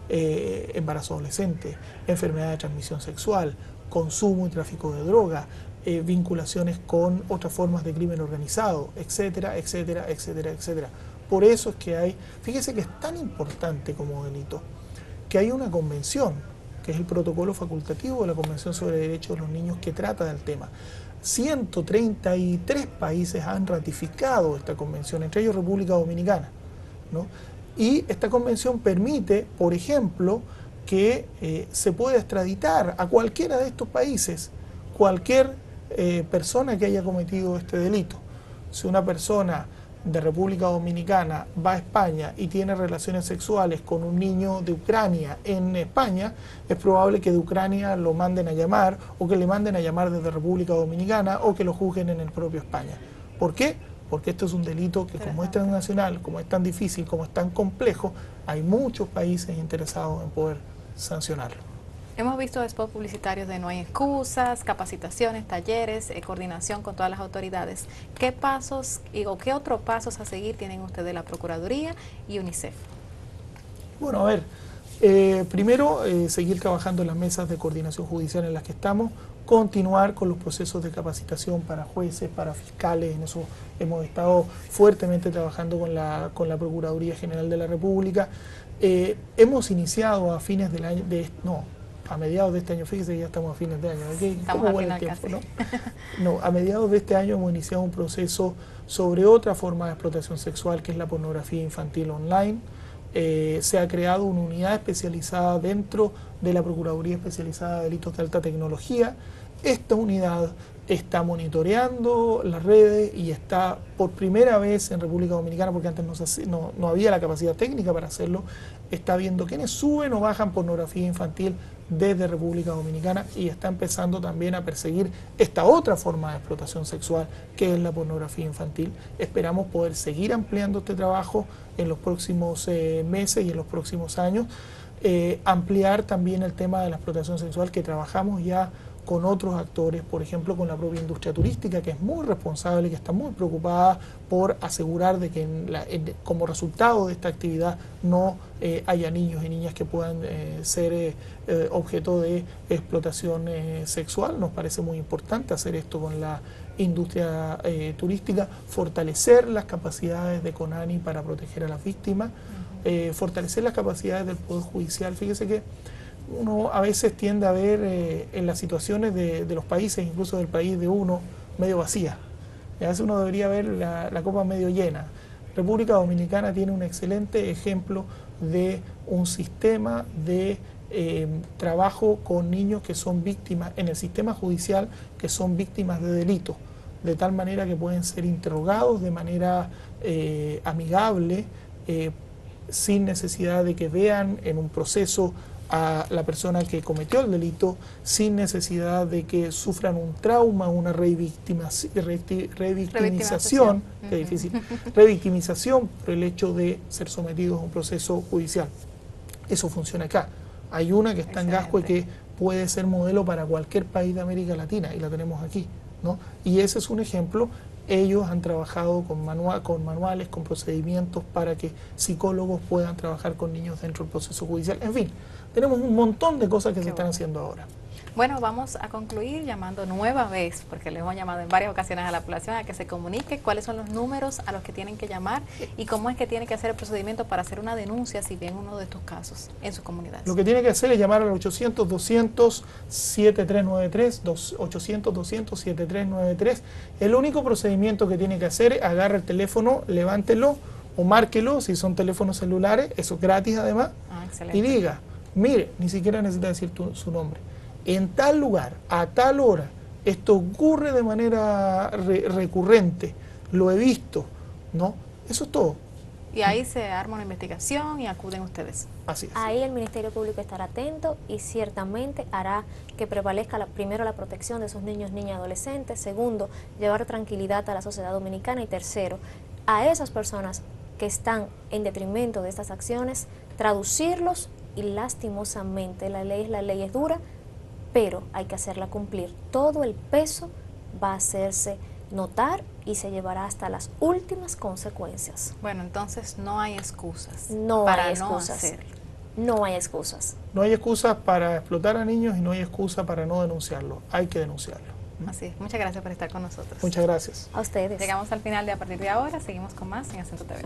Embarazo adolescente, enfermedad de transmisión sexual, consumo y tráfico de droga, vinculaciones con otras formas de crimen organizado, etcétera, etcétera, etcétera, etcétera. Por eso es que hay, fíjese que es tan importante como delito, que hay una convención, que es el protocolo facultativo de la Convención sobre Derechos de los Niños que trata del tema. 133 países han ratificado esta convención, entre ellos República Dominicana, ¿no? Y esta convención permite, por ejemplo, que se pueda extraditar a cualquiera de estos países, cualquier persona que haya cometido este delito. Si una persona de República Dominicana va a España y tiene relaciones sexuales con un niño de Ucrania en España, es probable que de Ucrania lo manden a llamar o que le manden a llamar desde República Dominicana o que lo juzguen en el propio España. ¿Por qué? Porque esto es un delito que, como es transnacional, como es tan difícil, como es tan complejo, hay muchos países interesados en poder sancionarlo. Hemos visto spots publicitarios de no hay excusas, capacitaciones, talleres, coordinación con todas las autoridades. ¿Qué pasos o qué otros pasos a seguir tienen ustedes la Procuraduría y UNICEF? Bueno, a ver, primero seguir trabajando en las mesas de coordinación judicial en las que estamos, continuar con los procesos de capacitación para jueces, para fiscales. En eso hemos estado fuertemente trabajando con la Procuraduría General de la República. Hemos iniciado a fines del año, a mediados de este año, fíjese que ya estamos a fines de año, estamos a final tiempo, casi. ¿no? A mediados de este año hemos iniciado un proceso sobre otra forma de explotación sexual, que es la pornografía infantil online. Se ha creado una unidad especializada dentro de la Procuraduría Especializada de Delitos de Alta Tecnología. Esta unidad está monitoreando las redes y está por primera vez en República Dominicana, porque antes no había la capacidad técnica para hacerlo, está viendo quiénes suben o bajan pornografía infantil desde República Dominicana y está empezando también a perseguir esta otra forma de explotación sexual que es la pornografía infantil. Esperamos poder seguir ampliando este trabajo en los próximos meses y en los próximos años. Ampliar también el tema de la explotación sexual, que trabajamos ya con otros actores, por ejemplo con la propia industria turística, que es muy responsable, que está muy preocupada por asegurar de que como resultado de esta actividad no haya niños y niñas que puedan ser objeto de explotación sexual. Nos parece muy importante hacer esto con la industria turística, fortalecer las capacidades de CONANI para proteger a las víctimas, fortalecer las capacidades del Poder Judicial. Fíjese que uno a veces tiende a ver en las situaciones de los países, incluso del país de uno, medio vacía. Y a veces uno debería ver la copa medio llena. República Dominicana tiene un excelente ejemplo de un sistema de trabajo con niños que son víctimas, en el sistema judicial, que son víctimas de delitos, de tal manera que pueden ser interrogados de manera amigable, sin necesidad de que vean en un proceso a la persona que cometió el delito, sin necesidad de que sufran un trauma, una revictimización, qué difícil, revictimización por el hecho de ser sometidos a un proceso judicial. Eso funciona acá. Hay una que está en Gascue que puede ser modelo para cualquier país de América Latina y la tenemos aquí, ¿no? Y ese es un ejemplo. Ellos han trabajado con manuales, con procedimientos para que psicólogos puedan trabajar con niños dentro del proceso judicial. En fin, tenemos un montón de cosas que se están haciendo ahora. Bueno, vamos a concluir llamando nueva vez, porque le hemos llamado en varias ocasiones a la población a que se comunique cuáles son los números a los que tienen que llamar y cómo es que tiene que hacer el procedimiento para hacer una denuncia si ven uno de estos casos en su comunidad. Lo que tiene que hacer es llamar al 800-200-7393, 800-200-7393. El único procedimiento que tiene que hacer es agarrar el teléfono, levántelo o márquelo, si son teléfonos celulares, eso es gratis además, y diga, mire, ni siquiera necesita decir su nombre. En tal lugar, a tal hora, esto ocurre de manera recurrente, lo he visto, ¿no? Eso es todo. Y ahí se arma una investigación y acuden ustedes. Así es. Ahí el Ministerio Público estará atento y ciertamente hará que prevalezca primero la protección de esos niños, niñas y adolescentes, segundo, llevar tranquilidad a la sociedad dominicana y tercero, a esas personas que están en detrimento de estas acciones, traducirlos y lastimosamente la ley es dura, pero hay que hacerla cumplir. Todo el peso va a hacerse notar y se llevará hasta las últimas consecuencias. Bueno, entonces no hay excusas. No para hay excusas. No hacerlo. No hay excusas. No hay excusas para explotar a niños y no hay excusa para no denunciarlo. Hay que denunciarlo. Así es. Muchas gracias por estar con nosotros. Muchas gracias. A ustedes. Llegamos al final de A Partir de Ahora. Seguimos con más en Acento TV.